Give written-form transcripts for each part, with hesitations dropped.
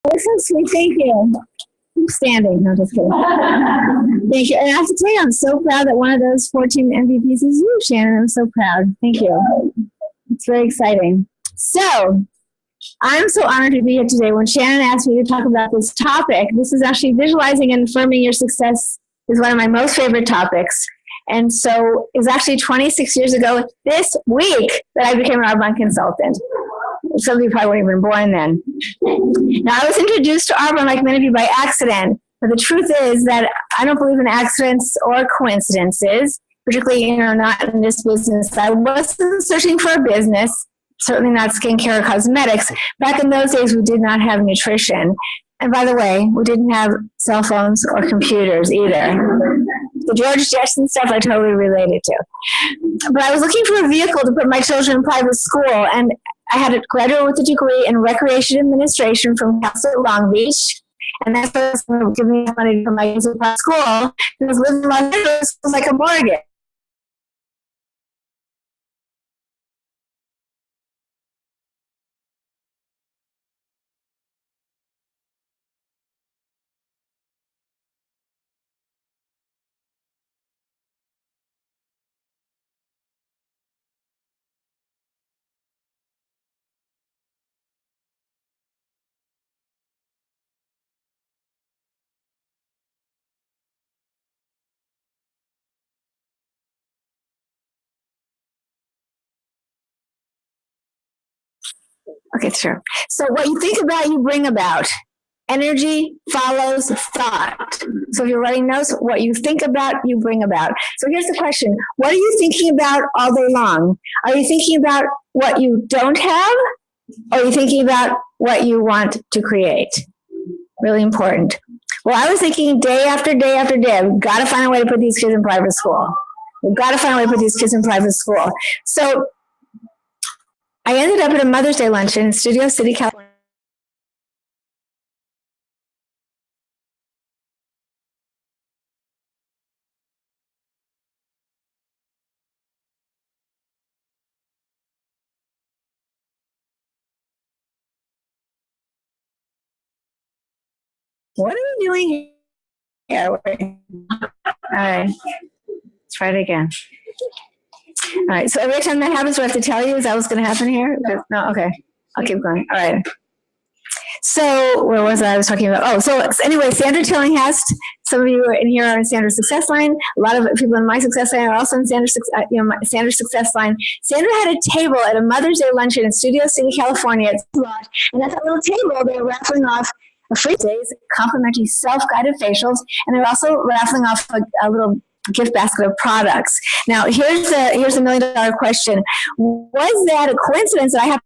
That's so sweet. Thank you. I'm standing. No, just kidding. Thank you. And I have to tell you, I'm so proud that one of those 14 MVPs is you, Shannon. I'm so proud. Thank you. It's very exciting. So, I'm so honored to be here today. When Shannon asked me to talk about this topic, this is actually visualizing and affirming your success is one of my most favorite topics. And so it was actually 26 years ago this week that I became an Arbonne consultant. Some of you probably weren't even born then. Now, I was introduced to Arbonne, like many of you, by accident. But the truth is that I don't believe in accidents or coincidences, particularly, not in this business. I wasn't searching for a business, certainly not skincare or cosmetics. Back in those days, we did not have nutrition. And by the way, we didn't have cell phones or computers either. The George Jetson stuff I totally related to. But I was looking for a vehicle to put my children in private school, and I had a graduate with a degree in recreation administration from Cal State Long Beach, and that's what was giving me money for my kids in private school, because living in Los Angeles was like a mortgage. Okay, sure. So what you think about, you bring about. Energy follows thought. So if you're writing notes, what you think about, you bring about. So here's the question. What are you thinking about all day long? Are you thinking about what you don't have? Or are you thinking about what you want to create? Really important. Well, I was thinking day after day after day, we've got to find a way to put these kids in private school. We've got to find a way to put these kids in private school. So I ended up at a Mother's Day luncheon in Studio City, California. What are you doing here? All right, let's try it again. All right, so every time that happens, what I have to tell you is that what's going to happen here? No, okay, I'll keep going. All right. So where was I? I was talking about, so anyway, Sandra Tillinghast, some of you in here are in Sandra's Success Line. A lot of people in my Success Line are also in Sandra's Success Line. Sandra had a table at a Mother's Day luncheon in Studio City, California. And at that little table, they were raffling off a free days, complimentary self-guided facials, and they're also raffling off a little gift basket of products. Now, here's a $1 million question. Was that a coincidence that I happened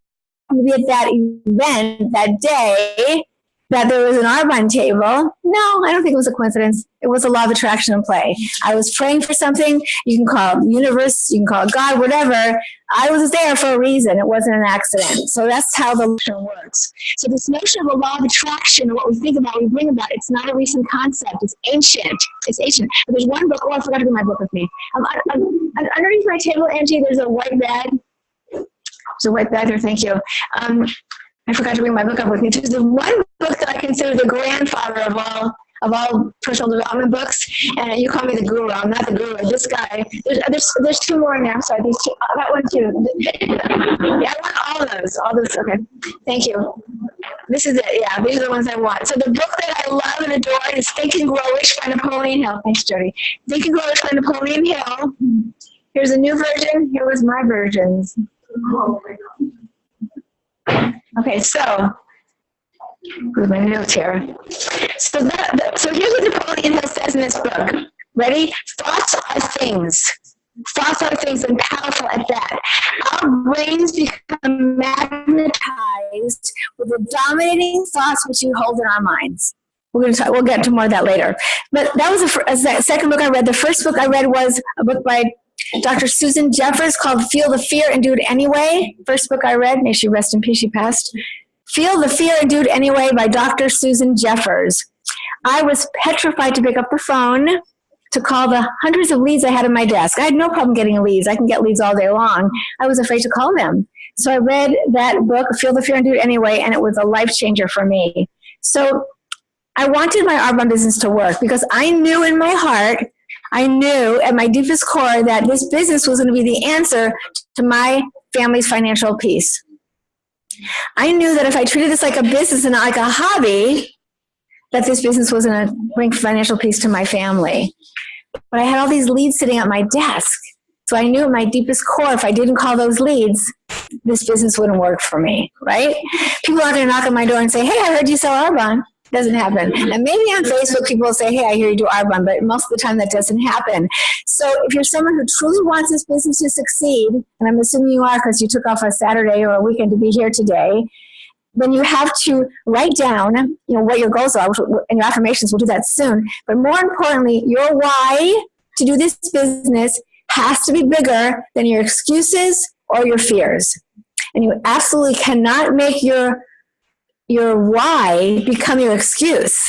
to be at that event that day, that there was an Arbonne table? No, I don't think it was a coincidence. It was a law of attraction in play. I was praying for something. You can call it the universe, you can call it God, whatever. I was there for a reason. It wasn't an accident. So that's how the notion works. So this notion of a law of attraction, what we think about, we bring about, it's not a recent concept. It's ancient. It's ancient. But there's one book. Oh, I forgot to bring my book with me. Underneath my table, Angie, there's a white bag. There's a white bag there. Thank you. I forgot to bring my book up with me. There's the one book that I consider the grandfather of all personal development books, and you call me the guru. I'm not the guru. This guy. There's two more in there. I'm sorry. These two. That one too. Yeah, I want all those. All those. Okay. Thank you. This is it. Yeah, these are the ones I want. So the book that I love and adore is Think and Grow Rich by Napoleon Hill. Thanks, Jody. Think and Grow Rich by Napoleon Hill. Here's a new version. Here was my versions. Okay, so with my notes here. So here's what Napoleon Hill says in this book. Ready? Thoughts are things. Thoughts are things, and powerful at that. Our brains become magnetized with the dominating thoughts which we hold in our minds. We'll get to more of that later. But that was the second book I read. The first book I read was a book by Dr. Susan Jeffers called Feel the Fear and Do It Anyway. First book I read, may she rest in peace, she passed. Feel the Fear and Do It Anyway by Dr. Susan Jeffers. I was petrified to pick up the phone to call the hundreds of leads I had on my desk. I had no problem getting leads. I can get leads all day long. I was afraid to call them. So I read that book, Feel the Fear and Do It Anyway, and it was a life changer for me. So I wanted my Arbonne business to work because I knew in my heart, I knew at my deepest core that this business was going to be the answer to my family's financial peace. I knew that if I treated this like a business and not like a hobby, that this business was going to bring financial peace to my family. But I had all these leads sitting at my desk. So I knew at my deepest core, if I didn't call those leads, this business wouldn't work for me, right? People aren't going to knock on my door and say, hey, I heard you sell Arbonne. Doesn't happen. And maybe on Facebook, people will say, hey, I hear you do Arbonne, but most of the time that doesn't happen. So if you're someone who truly wants this business to succeed, and I'm assuming you are because you took off a Saturday or a weekend to be here today, then you have to write down, what your goals are, and your affirmations, we'll do that soon. But more importantly, your why to do this business has to be bigger than your excuses or your fears. And you absolutely cannot make your why become your excuse.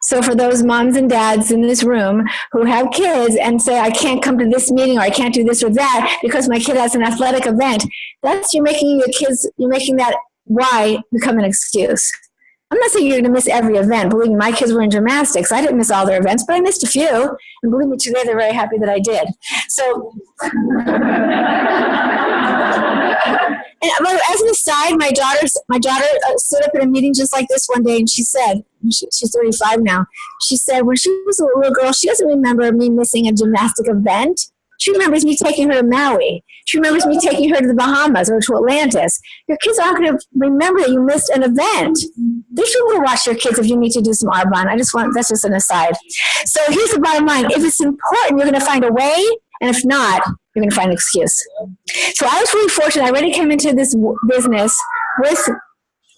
So for those moms and dads in this room who have kids and say, I can't come to this meeting or I can't do this or that because my kid has an athletic event, you're making that why become an excuse. I'm not saying you're going to miss every event. Believe me, my kids were in gymnastics. I didn't miss all their events, but I missed a few. And believe me, today they're very happy that I did. So, and as an aside, my daughter stood up in a meeting just like this one day, and she said, she's 35 now. She said, when she was a little girl, she doesn't remember me missing a gymnastic event. She remembers me taking her to Maui. She remembers me taking her to the Bahamas or to Atlantis. Your kids aren't going to remember that you missed an event. They should watch your kids if you need to do some Arbonne. That's just an aside. So here's the bottom line. If it's important, you're going to find a way. And if not, you're going to find an excuse. So I was really fortunate. I already came into this business with,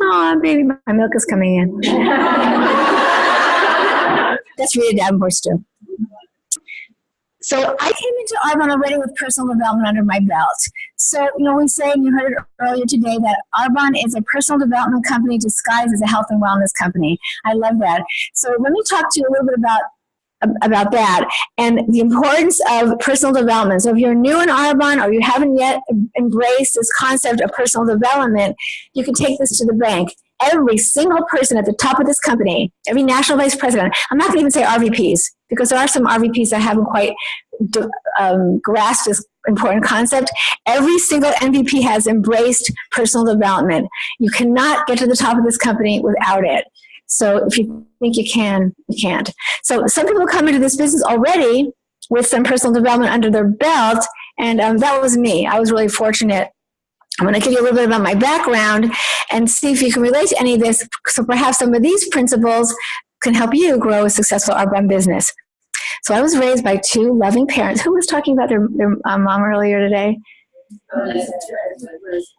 oh, baby, my milk is coming in. That's Rita Davenport's too. So I came into Arbonne already with personal development under my belt. So, we say, and you heard it earlier today, that Arbonne is a personal development company disguised as a health and wellness company. I love that. So let me talk to you a little bit about that and the importance of personal development. So if you're new in Arbonne or you haven't yet embraced this concept of personal development, you can take this to the bank. Every single person at the top of this company, every national vice president, I'm not going to even say RVPs, because there are some RVPs that haven't quite grasped this important concept. Every single MVP has embraced personal development. You cannot get to the top of this company without it. So if you think you can, you can't. So some people come into this business already with some personal development under their belt, and that was me. I was really fortunate. I'm going to give you a little bit about my background and see if you can relate to any of this. So perhaps some of these principles can help you grow a successful Arbonne business. So I was raised by two loving parents. Who was talking about their mom earlier today?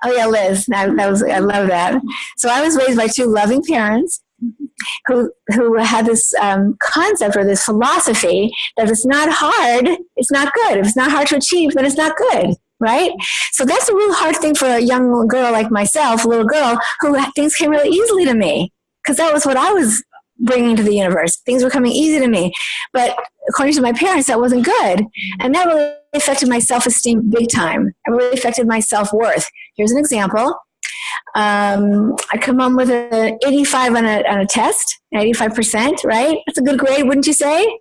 Oh yeah, Liz. I love that. So I was raised by two loving parents who had this concept or this philosophy that if it's not hard, it's not good. If it's not hard to achieve, then it's not good. Right? So that's a real hard thing for a young girl like myself, a little girl, who things came really easily to me, because that was what I was bringing to the universe. Things were coming easy to me. But according to my parents, that wasn't good. And that really affected my self-esteem big time. It really affected my self-worth. Here's an example. I come home with an 85 on a test, 85%, right? That's a good grade, wouldn't you say?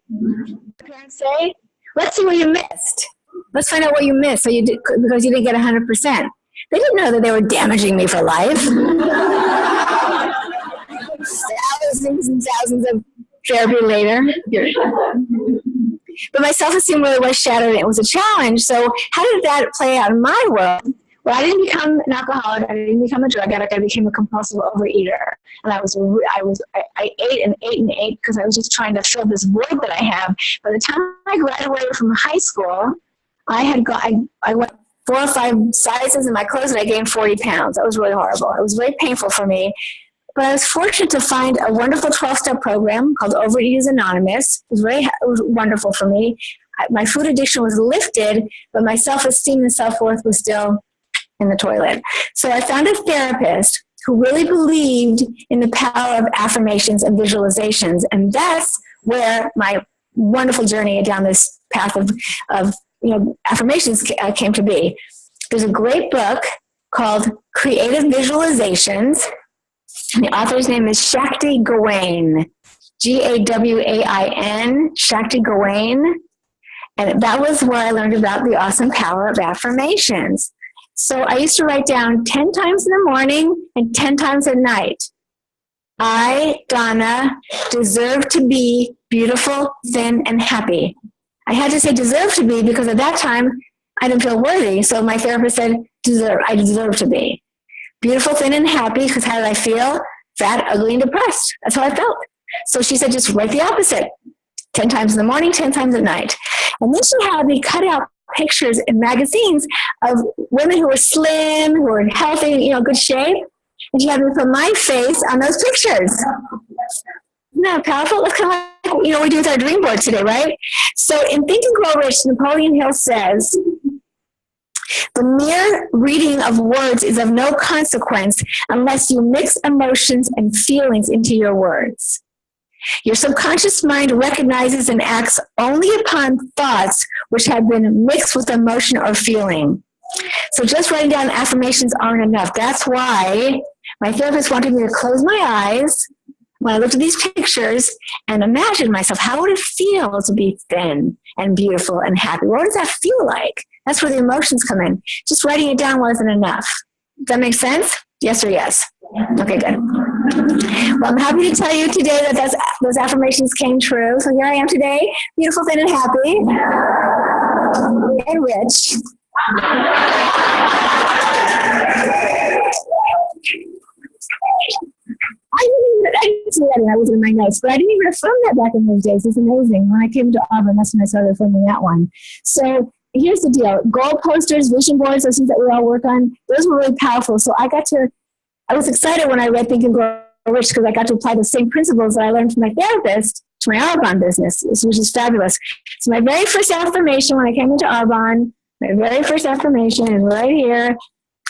Parents say, let's see what you missed. Let's find out what you missed because you didn't get 100%. They didn't know that they were damaging me for life. Thousands and thousands of therapy later. But my self-esteem really was shattered. It was a challenge. So how did that play out in my world? Well, I didn't become an alcoholic. I didn't become a drug addict. I became a compulsive overeater. And I ate and ate and ate because I was just trying to fill this void that I have. By the time I graduated from high school, I went 4 or 5 sizes in my clothes and I gained 40 pounds. That was really horrible. It was very painful for me. But I was fortunate to find a wonderful 12-step program called Overeaters Anonymous. It was wonderful for me. My food addiction was lifted, but my self-esteem and self-worth was still in the toilet. So I found a therapist who really believed in the power of affirmations and visualizations. And that's where my wonderful journey down this path of affirmations came to be. There's a great book called Creative Visualizations. And the author's name is Shakti Gawain, Gawain, Shakti Gawain. And that was where I learned about the awesome power of affirmations. So I used to write down 10 times in the morning and 10 times at night. I, Donna, deserve to be beautiful, thin, and happy. I had to say deserve to be because at that time I didn't feel worthy. So my therapist said, I deserve to be beautiful, thin, and happy, because how did I feel? Fat, ugly, and depressed. That's how I felt. So she said, just write the opposite. 10 times in the morning, 10 times at night. And then she had me cut out pictures in magazines of women who were slim, who were healthy, good shape. And she had me put my face on those pictures. Isn't that powerful? That's kind of like, we do with our dream board today, right? So in Think and Grow Rich, Napoleon Hill says, the mere reading of words is of no consequence unless you mix emotions and feelings into your words. Your subconscious mind recognizes and acts only upon thoughts which have been mixed with emotion or feeling. So just writing down affirmations aren't enough. That's why my therapist wanted me to close my eyes when I looked at these pictures and imagine myself, how would it feel to be thin and beautiful and happy? What does that feel like? That's where the emotions come in. Just writing it down wasn't enough. Does that make sense? Yes or yes? Okay, good. Well, I'm happy to tell you today that those affirmations came true. So here I am today, beautiful, thin, and happy, and rich. I didn't see that when I was in my notes, but I didn't even film that back in those days. It's amazing. When I came to Auburn, that's when I started filming that one. So here's the deal. Goal posters, vision boards, those things that we all work on, those were really powerful. So I was excited when I read Think and Grow Rich because I got to apply the same principles that I learned from my therapist to my Arbonne business, which is fabulous. So my very first affirmation when I came into Arbonne, my very first affirmation is right here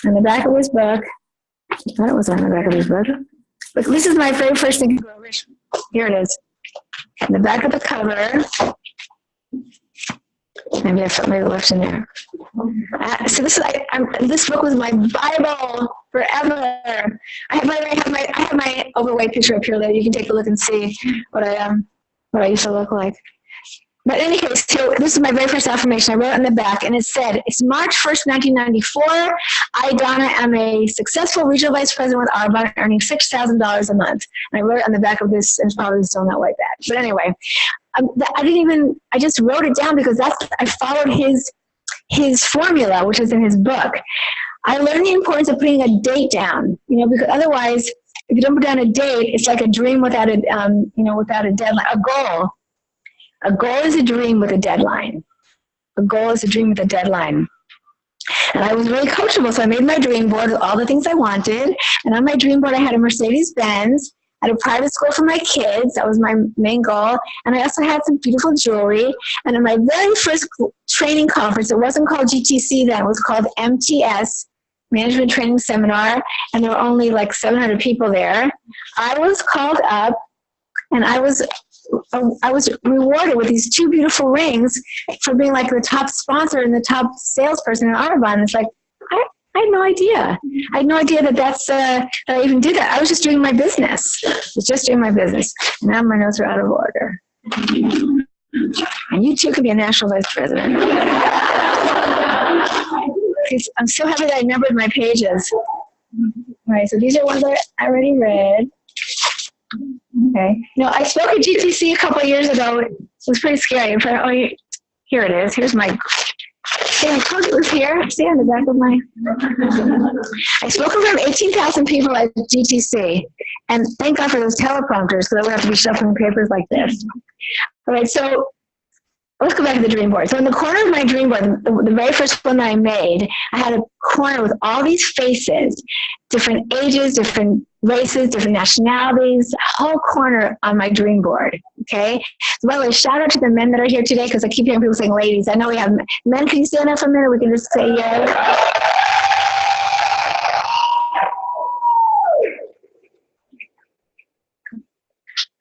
on the back of this book. I thought it was on the back of this book. Look, this is my very first Think and Grow Rich. Here it is. On the back of the cover. Maybe I left in there. So this book was my Bible forever. I have my overweight picture up here that you can take a look and see what I used to look like. But in any case, so this is my very first affirmation. I wrote it on the back, and it said, it's March 1st, 1994. I, Donna, am a successful regional vice president with Arbonne, earning $6,000 a month. And I wrote it on the back of this, and it's probably still not like that. But anyway, I just wrote it down because I followed his formula, which is in his book. I learned the importance of putting a date down, because otherwise, if you don't put down a date, it's like a dream without a deadline, a goal. A goal is a dream with a deadline. A goal is a dream with a deadline. And I was really coachable, so I made my dream board with all the things I wanted. And on my dream board, I had a Mercedes-Benz, I had a private school for my kids. That was my main goal. And I also had some beautiful jewelry. And in my very first training conference, it wasn't called GTC then, it was called MTS, Management Training Seminar, and there were only like 700 people there. I was called up, and I was rewarded with these 2 beautiful rings for being like the top sponsor and the top salesperson in Arbonne. It's like, I had no idea. I had no idea that I even did that. I was just doing my business. I was just doing my business. And now my notes are out of order. And you too could be a national vice president. I'm so happy that I numbered my pages. All right, so these are ones I already read. Okay. I spoke at GTC a couple of years ago. It was pretty scary. Here it is. Here's my. See, I told you it was here. See on the back of my. I spoke in front of 18,000 people at GTC, and thank God for those teleprompters, because I would have to be shuffling papers like this. All right, so let's go back to the dream board. So in the corner of my dream board, the very first one that I made, I had a corner with all these faces, different ages, different races, different nationalities, a whole corner on my dream board, okay? So by the way, shout out to the men that are here today, because I keep hearing people saying ladies. I know we have men. Can you stand up for a minute? We can just say yes.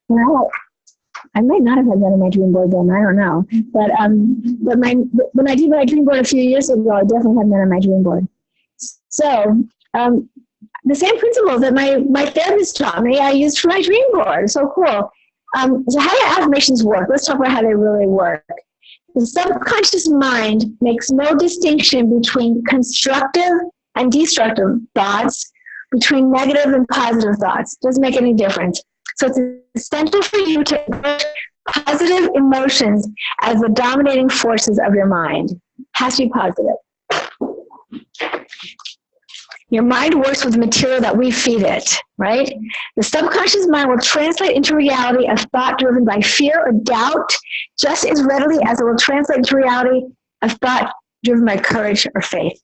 Well, I might not have had that on my dream board then, I don't know. But when I did my dream board a few years ago, I definitely had that on my dream board. So the same principles that my therapist taught me, I used for my dream board. So cool. So how do affirmations work? Let's talk about how they really work. The subconscious mind makes no distinction between constructive and destructive thoughts, between negative and positive thoughts. It doesn't make any difference. So it's essential for you to push positive emotions as the dominating forces of your mind. It has to be positive. Your mind works with the material that we feed it, right? The subconscious mind will translate into reality a thought driven by fear or doubt just as readily as it will translate into reality a thought driven by courage or faith.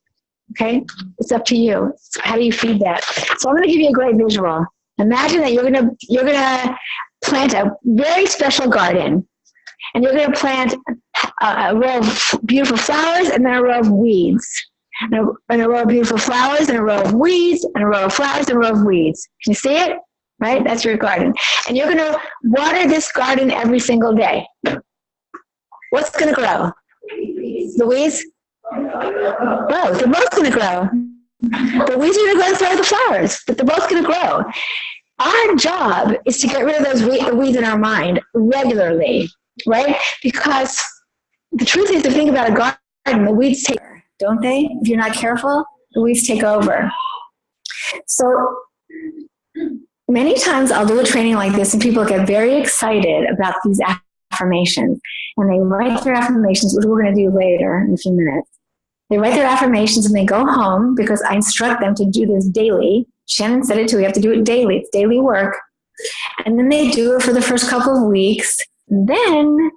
Okay? It's up to you. So how do you feed that? So I'm going to give you a great visual. Imagine that you're going to plant a very special garden, and you're going to plant a row of beautiful flowers and then a row of weeds. And a row of beautiful flowers, and a row of weeds, and a row of flowers, and a row of weeds. Can you see it? Right? That's your garden. And you're going to water this garden every single day. What's going to grow? The weeds? Both. They're both going to grow. The weeds are going to grow, so are the flowers, but they're both going to grow. Our job is to get rid of those weeds in our mind regularly, right? Because the truth is, to think about a garden, the weeds take, don't they? If you're not careful, the weeds take over. So many times I'll do a training like this and people get very excited about these affirmations, and they write their affirmations, which we're going to do later in a few minutes. They write their affirmations and they go home, because I instruct them to do this daily. Shannon said it too. We have to do it daily. It's daily work. And then they do it for the first couple of weeks. Then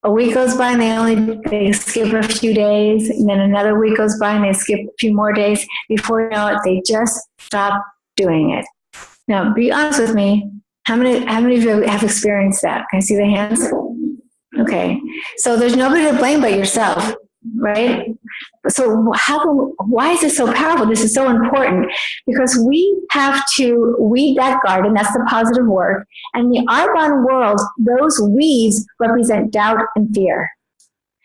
a week goes by and they skip a few days, and then another week goes by and they skip a few more days. Before you know it, they just stop doing it. Now, be honest with me. How many of you have experienced that? Can I see the hands? Okay. So there's nobody to blame but yourself, right? So why is this so powerful? This is so important, because we have to weed that garden. That's the positive work. And in the Arbonne world, those weeds represent doubt and fear.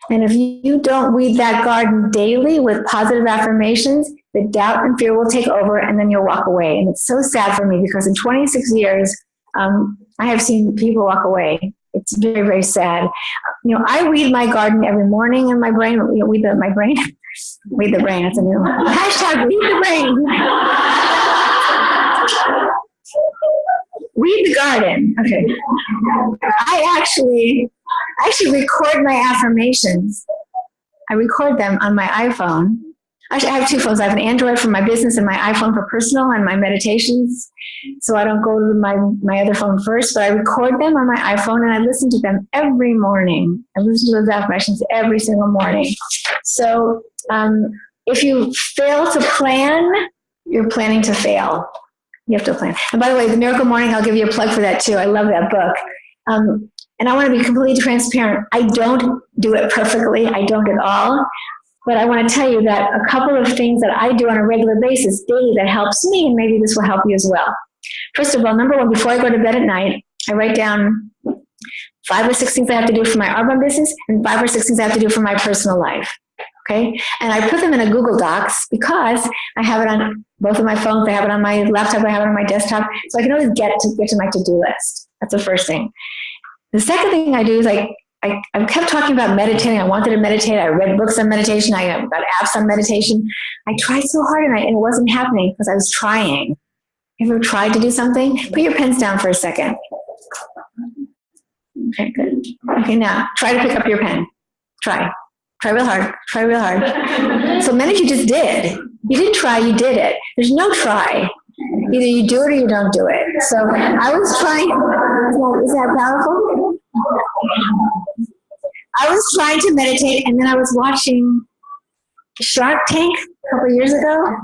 And if you don't weed that garden daily with positive affirmations, the doubt and fear will take over, and then you'll walk away. And it's so sad for me, because in 26 years, I have seen people walk away. It's very, very sad. I weed my garden every morning in my brain. Weed my brain. Weed the brain. That's a new one. Hashtag weed the brain. Weed the garden. Okay. I actually record my affirmations. I record them on my iPhone. Actually, I have two phones. I have an Android for my business and my iPhone for personal and my meditations. So I don't go to my other phone first, but I record them on my iPhone and I listen to them every morning. I listen to those affirmations every single morning. So if you fail to plan, you're planning to fail. You have to plan. And by the way, The Miracle Morning, I'll give you a plug for that too. I love that book. And I want to be completely transparent. I don't do it perfectly. I don't at all. But I want to tell you that a couple of things that I do on a regular basis daily that helps me, and maybe this will help you as well. First of all, number one, before I go to bed at night, I write down 5 or 6 things I have to do for my Arbonne business and 5 or 6 things I have to do for my personal life. Okay? And I put them in a Google Docs because I have it on both of my phones. I have it on my laptop. I have it on my desktop. So I can always get to my to-do list. That's the first thing. The second thing I do is I kept talking about meditating. I wanted to meditate. I read books on meditation. I got apps on meditation. I tried so hard and it wasn't happening because I was trying. Have you ever tried to do something? Put your pens down for a second. Okay, good. Okay, now try to pick up your pen. Try real hard. Try real hard. So many of you just did. You didn't try, you did it. There's no try. Either you do it or you don't do it. So I was trying. Is that powerful? I was trying to meditate, and then I was watching Shark Tank a couple of years ago,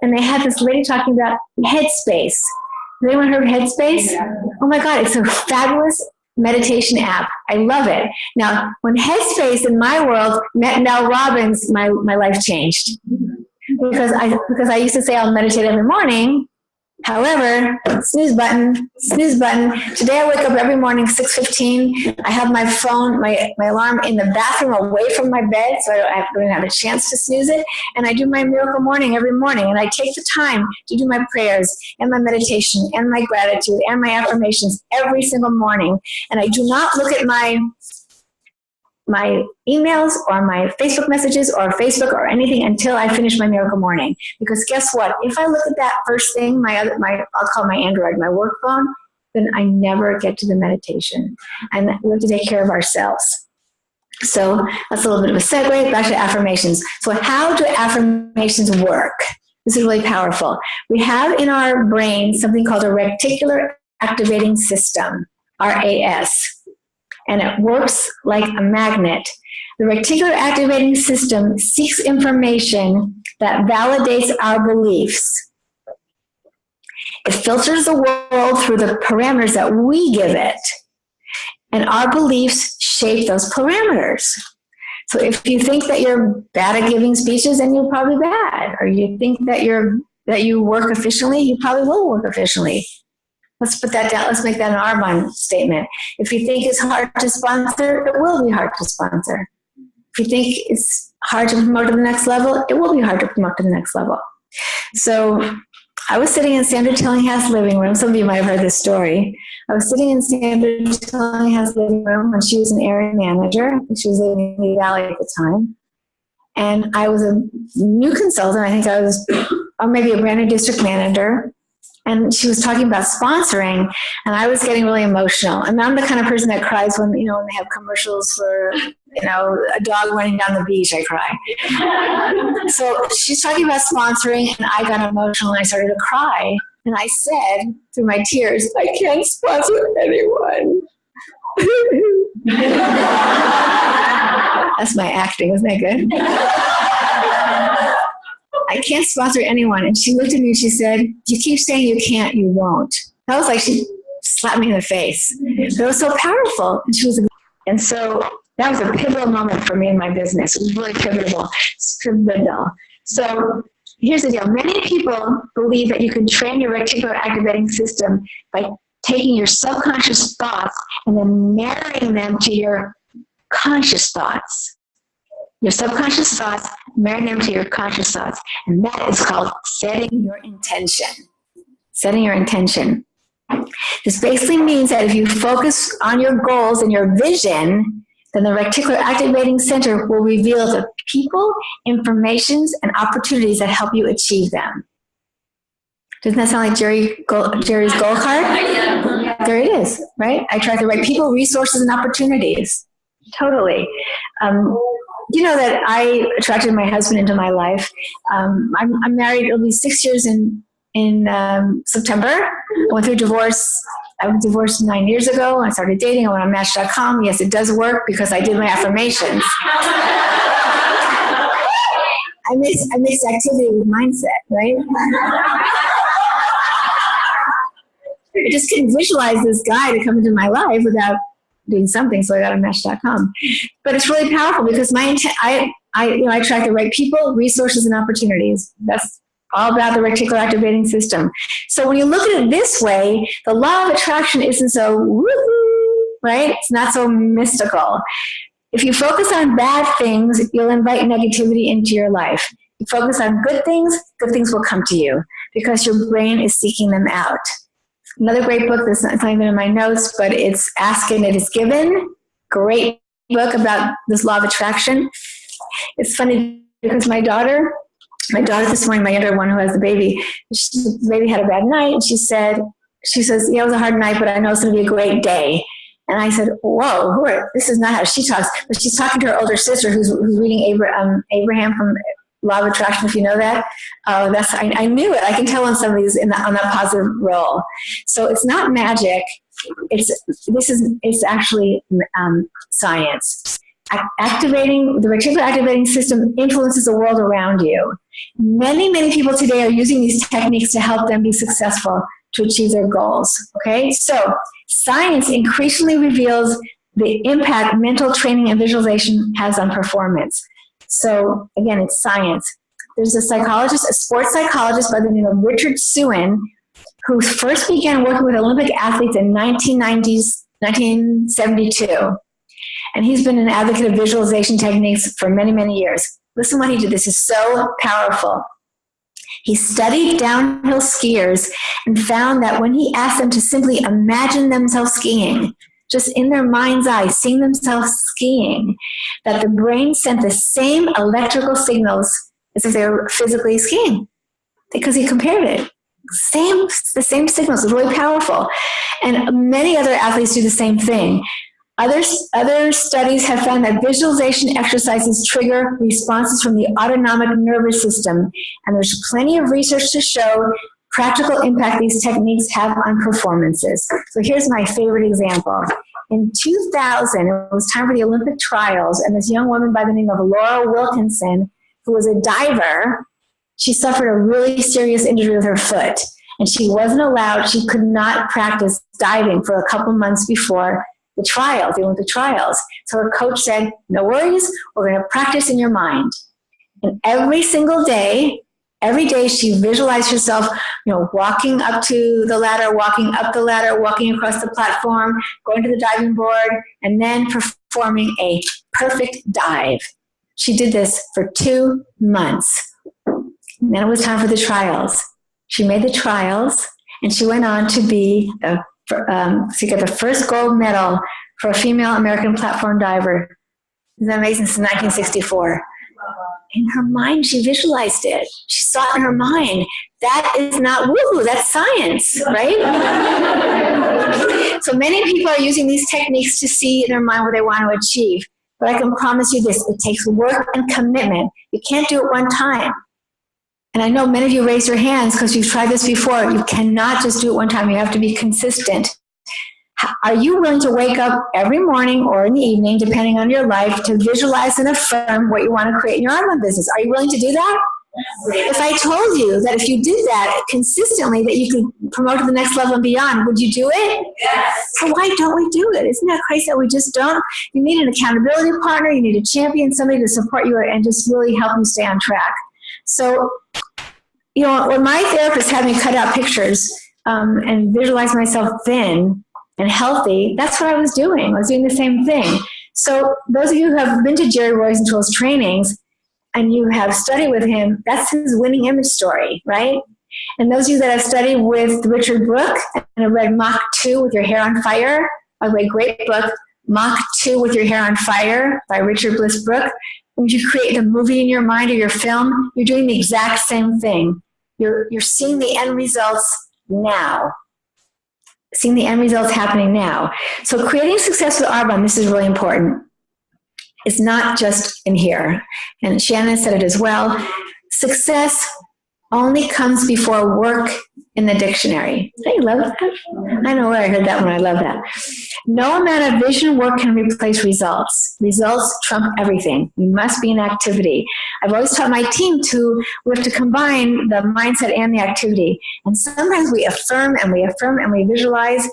and they had this lady talking about Headspace. Has anyone heard of Headspace? Oh my God, it's a fabulous meditation app. I love it. Now, when Headspace in my world met Mel Robbins, my life changed. Because I used to say I'll meditate every morning, However, snooze button, snooze button. Today I wake up every morning, 6:15. I have my phone, my alarm in the bathroom away from my bed, so I don't have a chance to snooze it. And I do my miracle morning every morning. And I take the time to do my prayers and my meditation and my gratitude and my affirmations every single morning. And I do not look at my emails or my Facebook messages or Facebook or anything until I finish my miracle morning. Because guess what? If I look at that first thing, I'll call my Android, my work phone, then I never get to the meditation. And we have to take care of ourselves. So that's a little bit of a segue back to affirmations. So how do affirmations work? This is really powerful. We have in our brain something called a reticular activating system, RAS. And it works like a magnet. The reticular activating system seeks information that validates our beliefs. It filters the world through the parameters that we give it. And our beliefs shape those parameters. So if you think that you're bad at giving speeches, then you're probably bad. Or you think that you work efficiently, you probably will work efficiently. Let's put that down. Let's make that an Arbonne statement. If you think it's hard to sponsor, it will be hard to sponsor. If you think it's hard to promote to the next level, it will be hard to promote to the next level. So I was sitting in Sandra Tillingham's living room. Some of you might have heard this story. I was sitting in Sandra Tillingham's living room when she was an area manager. She was living in the Valley at the time. And I was a new consultant. I think I was, or maybe a brand new district manager. And she was talking about sponsoring, and I was getting really emotional. And I'm the kind of person that cries when, when they have commercials for, a dog running down the beach, I cry. So she's talking about sponsoring, and I got emotional, and I started to cry. And I said, through my tears, I can't sponsor anyone. That's my acting, isn't that good? I can't sponsor anyone. And she looked at me and she said, you keep saying you can't, you won't. That was like she slapped me in the face. It was so powerful. And so that was a pivotal moment for me in my business. It was really pivotal. So here's the deal. Many people believe that you can train your reticular activating system by taking your subconscious thoughts and then marrying them to your conscious thoughts. Your subconscious thoughts, marry them to your conscious thoughts. And that is called setting your intention. Setting your intention. This basically means that if you focus on your goals and your vision, then the reticular activating center will reveal the people, informations, and opportunities that help you achieve them. Doesn't that sound like Jerry's goal card? There it is, right? I attract the right people, resources, and opportunities. Totally. You know that I attracted my husband into my life. I'm married. It'll be 6 years in September. I went through divorce. I was divorced 9 years ago. I started dating. I went on Match.com. Yes, it does work because I did my affirmations. I mix activity with mindset, right? I just couldn't visualize this guy to come into my life without doing something, so I got on Mesh.com. But it's really powerful because I attract the right people, resources, and opportunities. That's all about the reticular activating system. So when you look at it this way, the law of attraction isn't so woohoo, right? It's not so mystical. If you focus on bad things, you'll invite negativity into your life. You focus on good things will come to you because your brain is seeking them out. Another great book that's not even in my notes, but it's Ask and It Is Given. Great book about this law of attraction. It's funny because my daughter this morning, my younger one who has the baby, the baby had a bad night, and she says, yeah, it was a hard night, but I know it's going to be a great day. And I said, whoa, this is not how she talks. But she's talking to her older sister who's reading Abraham from Law of Attraction, if you know that. I knew it. I can tell when somebody's on that positive roll. So it's not magic. It's actually science. Activating the reticular activating system influences the world around you. Many, many people today are using these techniques to help them be successful to achieve their goals. Okay, so science increasingly reveals the impact mental training and visualization has on performance. So again, it's science. There's a sports psychologist by the name of Richard Suen, who first began working with Olympic athletes in 1972. And he's been an advocate of visualization techniques for many, many years. Listen what he did. This is so powerful. He studied downhill skiers and found that when he asked them to simply imagine themselves skiing, just in their mind's eye, seeing themselves skiing, that the brain sent the same electrical signals as if they were physically skiing, because he compared it. The same signals. It's really powerful. And many other athletes do the same thing. Other studies have found that visualization exercises trigger responses from the autonomic nervous system, and there's plenty of research to show practical impact these techniques have on performances. So here's my favorite example. In 2000, it was time for the Olympic trials, and this young woman by the name of Laura Wilkinson, who was a diver, she suffered a really serious injury with her foot, and she wasn't allowed, she could not practice diving for a couple months before the trials, the Olympic trials. So her coach said, no worries, we're going to practice in your mind. And every single day, every day she visualized herself, walking up to the ladder, walking up the ladder, walking across the platform, going to the diving board, and then performing a perfect dive. She did this for 2 months. And then it was time for the trials. She made the trials, and she went on to be she got the first gold medal for a female American platform diver. Isn't that amazing? Since 1964. In her mind, she visualized it. She saw it in her mind. That is not woo-hoo, that's science, right? So many people are using these techniques to see in their mind what they want to achieve. But I can promise you this, it takes work and commitment. You can't do it one time. And I know many of you raised your hands because you've tried this before. You cannot just do it one time. You have to be consistent. Are you willing to wake up every morning or in the evening, depending on your life, to visualize and affirm what you want to create in your online business? Are you willing to do that? If I told you that if you did that consistently, that you could promote to the next level and beyond, would you do it? Yes. So why don't we do it? Isn't that crazy that we just don't? You need an accountability partner. You need a champion, somebody to support you and just really help you stay on track. So, when my therapist had me cut out pictures and visualize myself thin and healthy, that's what I was doing. I was doing the same thing. So those of you who have been to Jerry Rosenthal's trainings and you have studied with him, that's his winning image story, right? And those of you that have studied with Richard Brooke and have read Mach 2 with Your Hair on Fire, by the way, great book, Mach 2 with Your Hair on Fire by Richard Bliss Brooke. When you create a movie in your mind or your film, you're doing the exact same thing. You're seeing the end results now. Seeing the end results happening now. So creating success with Arbonne, this is really important. It's not just in here. And Shannon said it as well. Success only comes before work in the dictionary. I love that. I know where I heard that one. I love that. No amount of vision work can replace results. Results trump everything. You must be in activity. I've always taught my team we have to combine the mindset and the activity. And sometimes we affirm and we visualize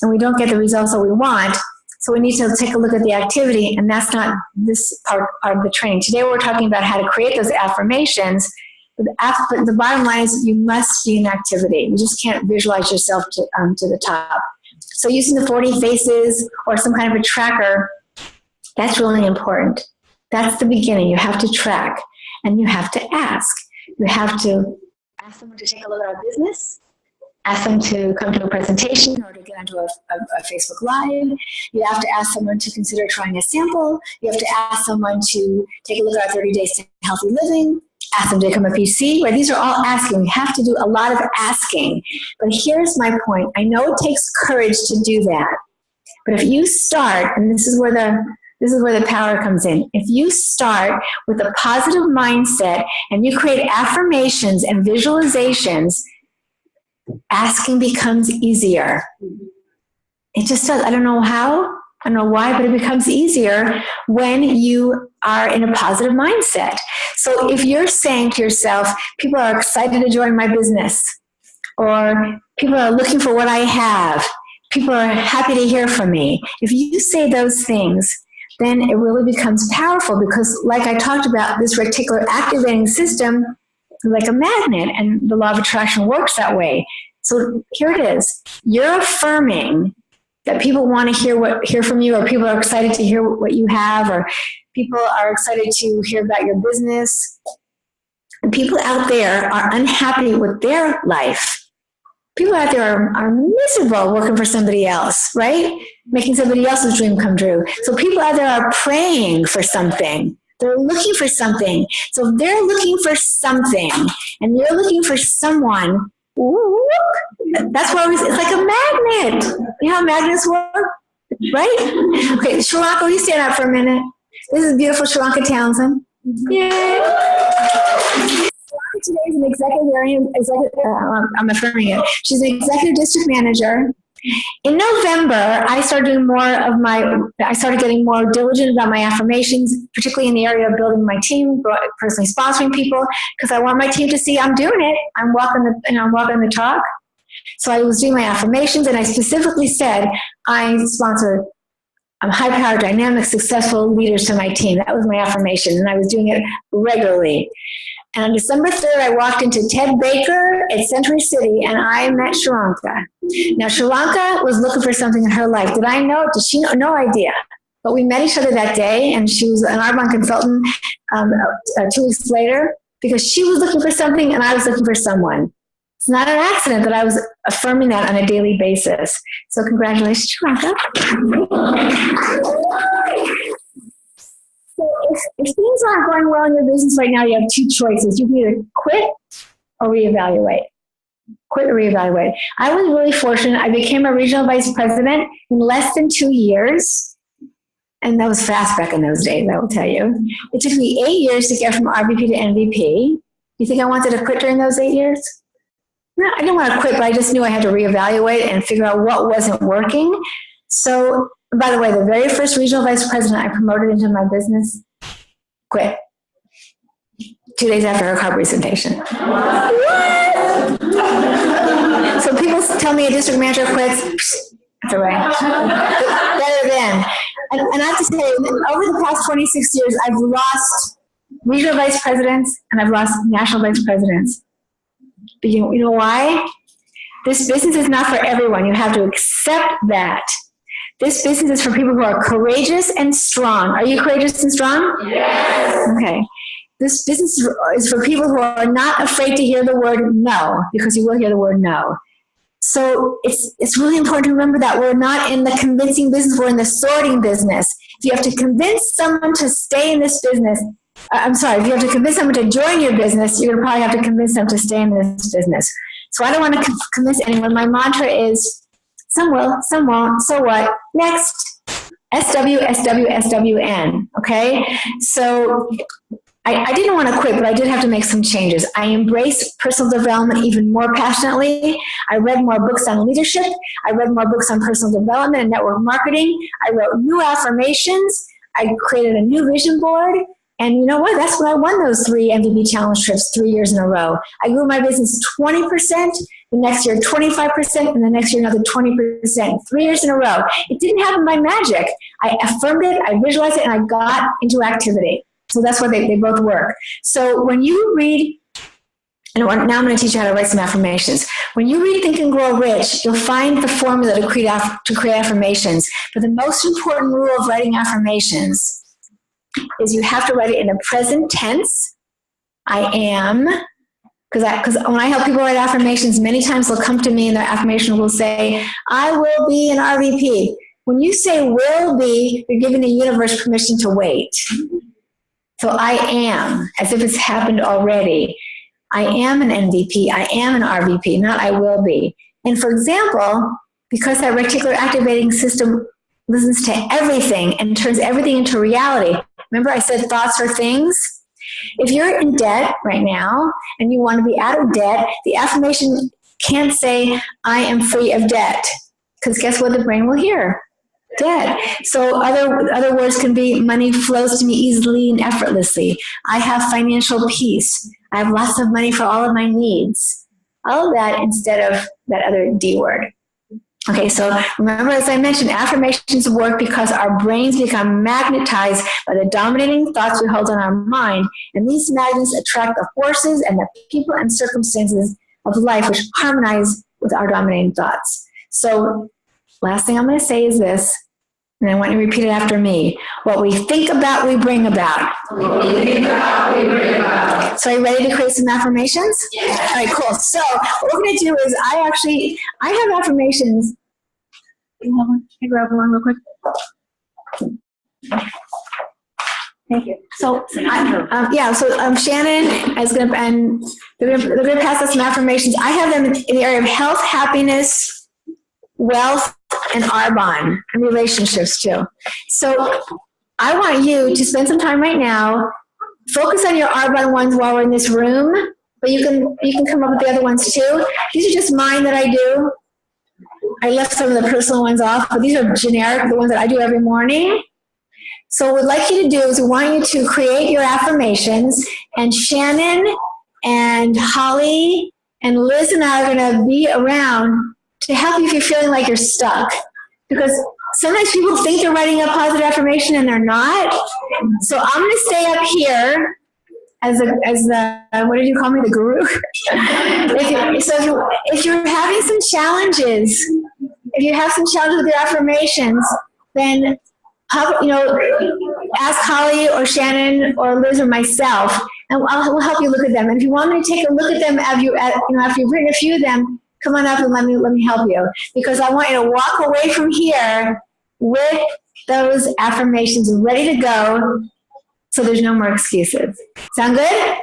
and we don't get the results that we want. So we need to take a look at the activity, and that's not this part of the training. Today we're talking about how to create those affirmations. But the bottom line is you must be in activity. You just can't visualize yourself to the top. So using the 40 faces or some kind of a tracker, that's really important. That's the beginning. You have to track and you have to ask. You have to ask someone to take a look at our business, ask them to come to a presentation or to get onto a Facebook Live. You have to ask someone to consider trying a sample. You have to ask someone to take a look at our 30 Days to Healthy Living. Ask them to become a PC, right? These are all asking. We have to do a lot of asking. But here's my point. I know it takes courage to do that. But if you start, and this is where the power comes in. If you start with a positive mindset and you create affirmations and visualizations, asking becomes easier. It just does. I don't know how. I don't know why, but it becomes easier when you are in a positive mindset. So if you're saying to yourself, people are excited to join my business, or people are looking for what I have, people are happy to hear from me. If you say those things, then it really becomes powerful because, like I talked about, this reticular activating system is like a magnet, and the law of attraction works that way. So here it is. You're affirming that people want to hear from you, or people are excited to hear what you have, or people are excited to hear about your business. And people out there are unhappy with their life. People out there are miserable working for somebody else, right? Making somebody else's dream come true. So people out there are praying for something. They're looking for something. So if they're looking for something and you're looking for someone, that's why it's like a magnet. You know how magnets work, right? Okay, Sri Lanka, will you stand up for a minute? This is beautiful Sri Lanka Townsend. Yay! Today is an I'm affirming it. She's an executive district manager. In November, I started getting more diligent about my affirmations, particularly in the area of building my team, personally sponsoring people, because I want my team to see I'm doing it. I'm walking the talk. So I was doing my affirmations, and I specifically said I sponsor high-powered, dynamic, successful leaders to my team. That was my affirmation, and I was doing it regularly. And on December 3rd, I walked into Ted Baker at Century City, and I met Sri Lanka. Now, Sri Lanka was looking for something in her life. Did I know? Did she know? No idea. But we met each other that day, and she was an Arbonne consultant 2 weeks later, because she was looking for something, and I was looking for someone. It's not an accident that I was affirming that on a daily basis. So congratulations, Sri Lanka. So if things aren't going well in your business right now, you have two choices. You can either quit or reevaluate. Quit or reevaluate. I was really fortunate. I became a regional vice president in less than 2 years. And that was fast back in those days, I will tell you. It took me 8 years to get from RVP to NVP. You think I wanted to quit during those 8 years? No, I didn't want to quit, but I just knew I had to reevaluate and figure out what wasn't working. So, by the way, the very first regional vice president I promoted into my business quit 2 days after her car presentation. What? So people tell me a district manager quits. That's all right. Better than. And I have to say, over the past 26 years, I've lost regional vice presidents and I've lost national vice presidents. But you know why? This business is not for everyone. You have to accept that. This business is for people who are courageous and strong. Are you courageous and strong? Yes. Okay. This business is for people who are not afraid to hear the word no, because you will hear the word no. So it's really important to remember that we're not in the convincing business, we're in the sorting business. If you have to convince someone to stay in this business, if you have to convince someone to join your business, you're going to probably have to convince them to stay in this business. So I don't want to convince anyone. My mantra is, some will, some won't, so what? Next. SW, SW, SWN, okay? So I didn't want to quit, but I did have to make some changes. I embraced personal development even more passionately. I read more books on leadership. I read more books on personal development and network marketing. I wrote new affirmations. I created a new vision board. And you know what? That's when I won those 3 MVP challenge trips 3 years in a row. I grew my business 20%, the next year 25%, and the next year another 20%, 3 years in a row. It didn't happen by magic. I affirmed it, I visualized it, and I got into activity. So that's why they both work. So when you read, and now I'm going to teach you how to write some affirmations. When you read Think and Grow Rich, you'll find the formula to create affirmations. But the most important rule of writing affirmations is you have to write it in a present tense. I am, because when I help people write affirmations, many times they'll come to me and their affirmation will say, I will be an RVP. When you say will be, you're giving the universe permission to wait. So I am, as if it's happened already. I am an MVP. I am an RVP, not I will be. And for example, because that reticular activating system listens to everything and turns everything into reality. Remember I said thoughts are things? If you're in debt right now and you want to be out of debt, the affirmation can't say, I am free of debt. Because guess what the brain will hear? Debt. So other words can be, money flows to me easily and effortlessly. I have financial peace. I have lots of money for all of my needs. All of that instead of that other D word. Okay, so remember, as I mentioned, affirmations work because our brains become magnetized by the dominating thoughts we hold in our mind, and these magnets attract the forces and the people and circumstances of life which harmonize with our dominating thoughts. So last thing I'm going to say is this, and I want you to repeat it after me. What we think about, we bring about. What we think about, we bring about. So are you ready to create some affirmations? Yeah. All right, cool. So what we're going to do is I have affirmations. Can I grab one real quick? Thank you. So, Shannon is going to, and they're going to pass us some affirmations. I have them in the area of health, happiness, wealth, and Arbonne, and relationships too. So I want you to spend some time right now, focus on your Arbonne ones while we're in this room, but you can come up with the other ones too. These are just mine that I do. I left some of the personal ones off, but these are generic, the ones that I do every morning. So what we'd like you to do is we want you to create your affirmations, and Shannon and Holly and Liz and I are going to be around to help you if you're feeling like you're stuck. Because sometimes people think they're writing a positive affirmation and they're not. So I'm going to stay up here as the what did you call me, the guru? If you're having some challenges, if you have some challenges with your affirmations, then ask Holly or Shannon or Liz or myself, and we'll help you look at them. And if you want me to take a look at them after you've written a few of them, come on up and let me help you, because I want you to walk away from here with those affirmations ready to go, so there's no more excuses. Sound good?